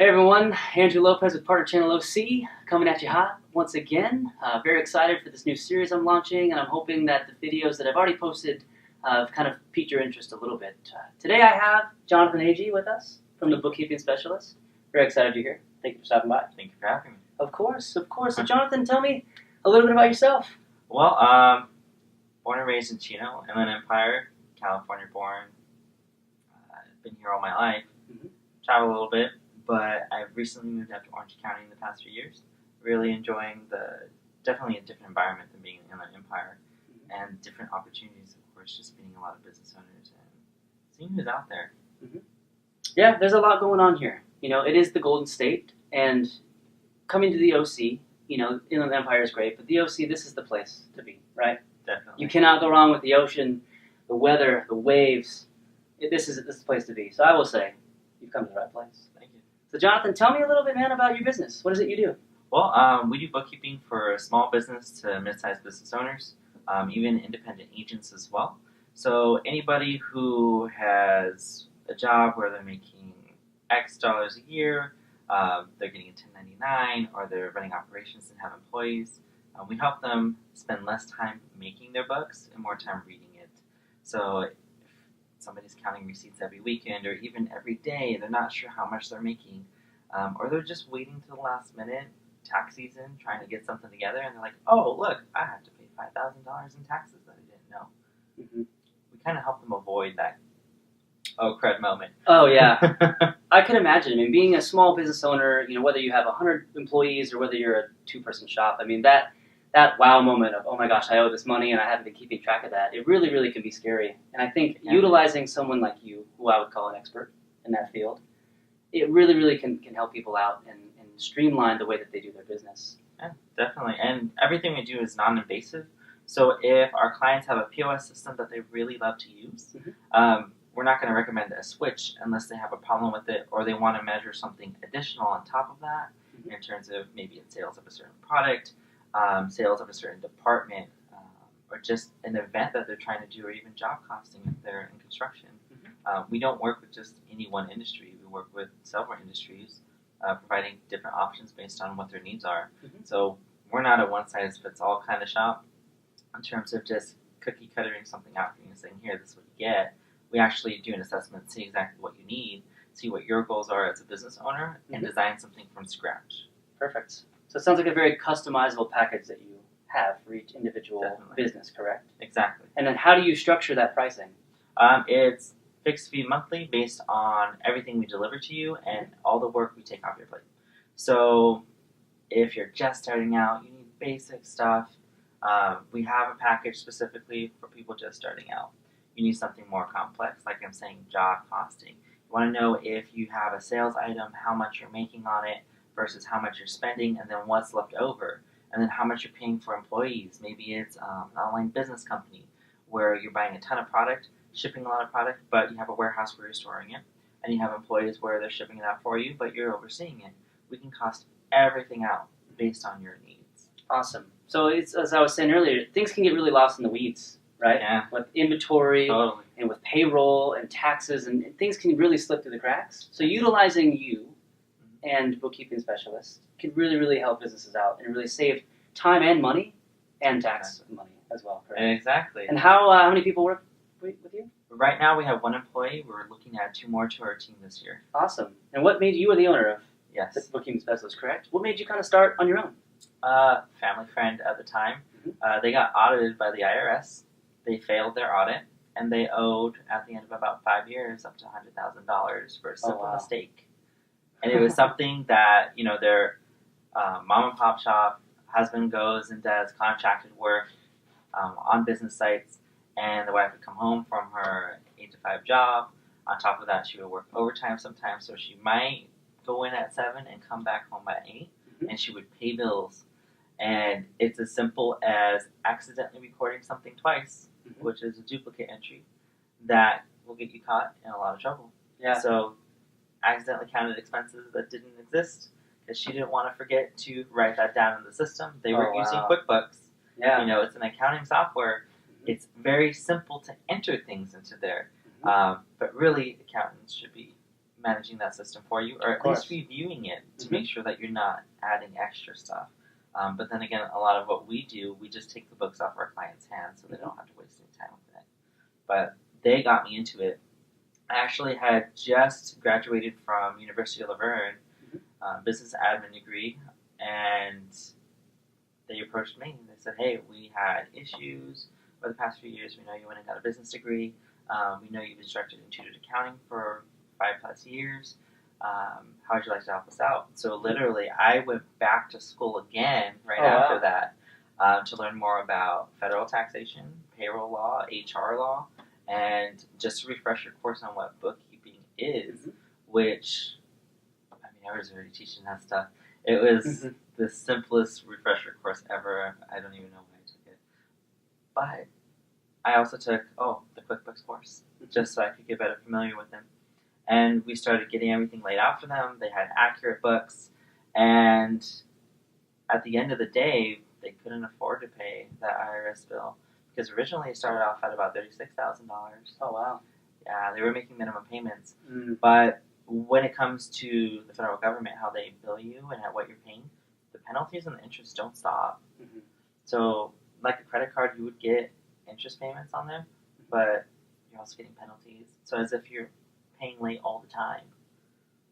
Hey everyone, Andrew Lopez with Partner Channel OC, coming at you hot once again. Very excited for this new series I'm launching, and I'm hoping that the videos that I've already posted have kind of piqued your interest a little bit. Today I have Jonathan Agee with us from the Bookkeeping Specialist. Very excited you're here. Thank you for stopping by. Thank you for having me. Of course, of course. So Jonathan, tell me a little bit about yourself. Well, born and raised in Chino, Inland Empire, California born. I've been here all my life. Travel a little bit, but I've recently moved out to Orange County in the past few years. Really enjoying definitely a different environment than being in Inland Empire, and different opportunities, of course, just meeting a lot of business owners and seeing who's out there. Yeah, there's a lot going on here. You know, it is the Golden State, and coming to the OC, you know, Inland Empire is great, but the OC, this is the place to be, right? Definitely. You cannot go wrong with the ocean, the weather, the waves. This is the place to be. So I will say, you've come to the right place. Thank you. So Jonathan, tell me a little bit, man, about your business. What is it you do? Well, we do bookkeeping for small business to mid-sized business owners, even independent agents as well. So anybody who has a job where they're making X dollars a year, they're getting a 1099, or they're running operations and have employees, we help them spend less time making their books and more time reading it. So if somebody's counting receipts every weekend or even every day, they're not sure how much they're making, or they're just waiting till the last minute, tax season, trying to get something together, and they're like, oh, look, I have to pay $5,000 in taxes that I didn't know. We kind of help them avoid that oh crud moment. Oh, yeah. I can imagine. I mean, being a small business owner, you know, whether you have 100 employees or whether you're a two-person shop, I mean, that wow moment of, oh my gosh, I owe this money and I haven't been keeping track of that, it really, really can be scary. And I think utilizing someone like you, who I would call an expert in that field, it really, really can help people out and streamline the way that they do their business. Yeah, definitely. And everything we do is non-invasive. So if our clients have a POS system that they really love to use, we're not going to recommend a switch unless they have a problem with it or they want to measure something additional on top of that in terms of maybe sales of a certain product, sales of a certain department, or just an event that they're trying to do, or even job costing if they're in construction. We don't work with just any one industry. We work with several industries, providing different options based on what their needs are. So we're not a one-size-fits-all kind of shop in terms of just cookie-cuttering something out for you and saying, here, this is what you get. We actually do an assessment, see exactly what you need, see what your goals are as a business owner, and design something from scratch. Perfect. So it sounds like a very customizable package that you have for each individual business, correct? Exactly. And then how do you structure that pricing? It's fixed fee monthly based on everything we deliver to you and all the work we take off your plate. So if you're just starting out, you need basic stuff. We have a package specifically for people just starting out. You need something more complex, like I'm saying, job costing. You want to know if you have a sales item, how much you're making on it versus how much you're spending, and then what's left over, and then how much you're paying for employees. Maybe it's an online business company where you're buying a ton of product, shipping a lot of product, but you have a warehouse where you're storing it, and you have employees where they're shipping it out for you, but you're overseeing it. We can cost everything out based on your needs. Awesome. So it's, as I was saying earlier, things can get really lost in the weeds, right? Yeah. With inventory and with payroll and taxes, and things can really slip through the cracks. So utilizing you and Bookkeeping Specialists can really, really help businesses out and really save time and money and tax money as well, correct? Exactly. And how many people work with you? Right now we have one employee. We're looking at 2 more to our team this year. Awesome. And what made you the owner of Yes. Bookkeeping Specialist, correct? What made you kind of start on your own? Family friend at the time. They got audited by the IRS. They failed their audit, and they owed, at the end of about 5 years, up to $100,000 for a simple mistake. And it was something that, you know, their mom and pop shop, husband goes and does contracted work on business sites, and the wife would come home from her 8 to 5 job. On top of that, she would work overtime sometimes, so she might go in at 7 and come back home at 8, and she would pay bills. And it's as simple as accidentally recording something twice, which is a duplicate entry, that will get you caught in a lot of trouble. Yeah. So accidentally counted expenses that didn't exist because she didn't want to forget to write that down in the system. They were using QuickBooks. Yeah. You know, it's an accounting software. It's very simple to enter things into there. But really, accountants should be managing that system for you, or at least reviewing it to make sure that you're not adding extra stuff. But then again, a lot of what we do, we just take the books off our clients' hands so they don't have to waste any time with it. But they got me into it. I actually had just graduated from University of Laverne, business admin degree, and they approached me. They said, "Hey, we had issues over the past few years. We know you went and got a business degree. We know you've instructed and tutored accounting for 5+ years. How would you like to help us out?" So literally, I went back to school again after that to learn more about federal taxation, payroll law, HR law, and just to refresh your course on what bookkeeping is, which, I mean, I was already teaching that stuff. It was the simplest refresher course ever. I don't even know why I took it. But I also took, the QuickBooks course, just so I could get better familiar with them. And we started getting everything laid out for them. They had accurate books. And at the end of the day, they couldn't afford to pay that IRS bill. Because originally it started off at about $36,000. Oh, wow. Yeah, they were making minimum payments. But when it comes to the federal government, how they bill you and at what you're paying, the penalties and the interest don't stop. So, like a credit card, you would get interest payments on them, but you're also getting penalties. So as if you're paying late all the time.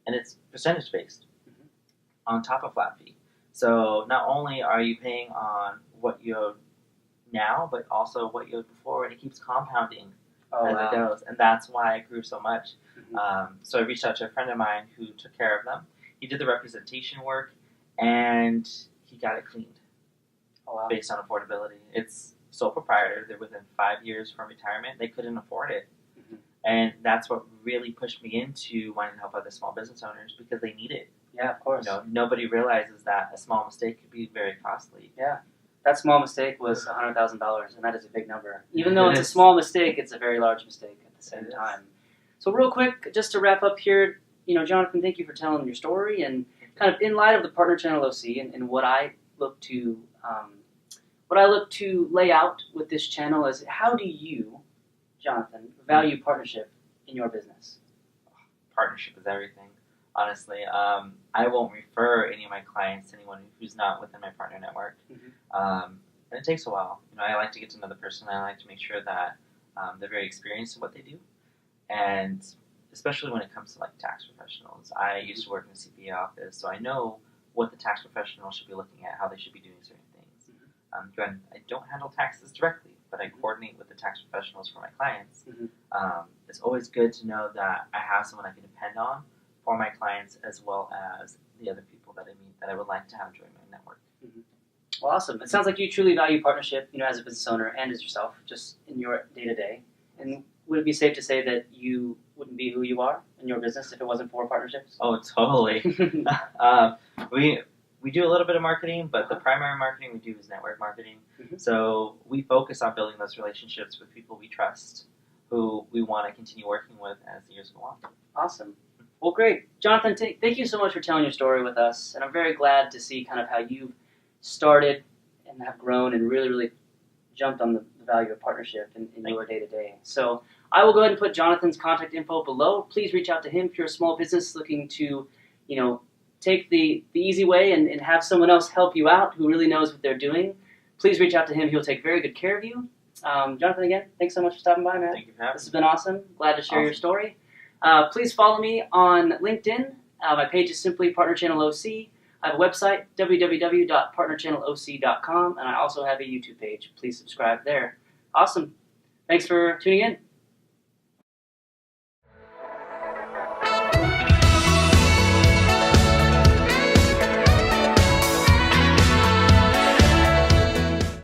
And it's percentage based on top of flat fee. So not only are you paying on what you owe now, but also what you owed before, and it keeps compounding as it goes. And that's why it grew so much. So I reached out to a friend of mine who took care of them. He did the representation work, and he got it cleaned based on affordability. It's sole proprietor. They're within 5 years from retirement. They couldn't afford it. And that's what really pushed me into wanting to help other small business owners, because they need it. Yeah, of course. You know, nobody realizes that a small mistake could be very costly. Yeah. That small mistake was $100,000, and that is a big number. Even though it's a small mistake, it's a very large mistake at the same time. So real quick, just to wrap up here, Jonathan, thank you for telling your story, and kind of in light of the Partner Channel OC and what I look to lay out with this channel is, how do you, Jonathan, value partnership in your business? Partnership is everything, honestly. I won't refer any of my clients to anyone who's not within my partner network. And it takes a while. I like to get to know the person. I like to make sure that they're very experienced in what they do. And especially when it comes to tax professionals. I used to work in the CPA office, so I know what the tax professional should be looking at, how they should be doing certain things. Again, I don't handle taxes directly, but I coordinate with the tax professionals for my clients. It's always good to know that I have someone I can depend on for my clients, as well as the other people that I meet that I would like to have join my network. Well, awesome. It sounds like you truly value partnership, as a business owner and as yourself, just in your day-to-day. And would it be safe to say that you wouldn't be who you are in your business if it wasn't for partnerships? Oh, totally. We do a little bit of marketing, but the primary marketing we do is network marketing. So we focus on building those relationships with people we trust, who we want to continue working with as the years go on. Awesome. Well, great. Jonathan, thank you so much for telling your story with us. And I'm very glad to see kind of how you've started and have grown and really, really jumped on the value of partnership in your day-to-day. So I will go ahead and put Jonathan's contact info below. Please reach out to him if you're a small business looking to, take the easy way and have someone else help you out who really knows what they're doing. Please reach out to him. He'll take very good care of you. Jonathan, again, thanks so much for stopping by, man. Thank you for having me. This has been awesome. Glad to share your story. Please follow me on LinkedIn. My page is simply Partner Channel OC. I have a website, www.partnerchannelOC.com, and I also have a YouTube page. Please subscribe there. Awesome. Thanks for tuning in.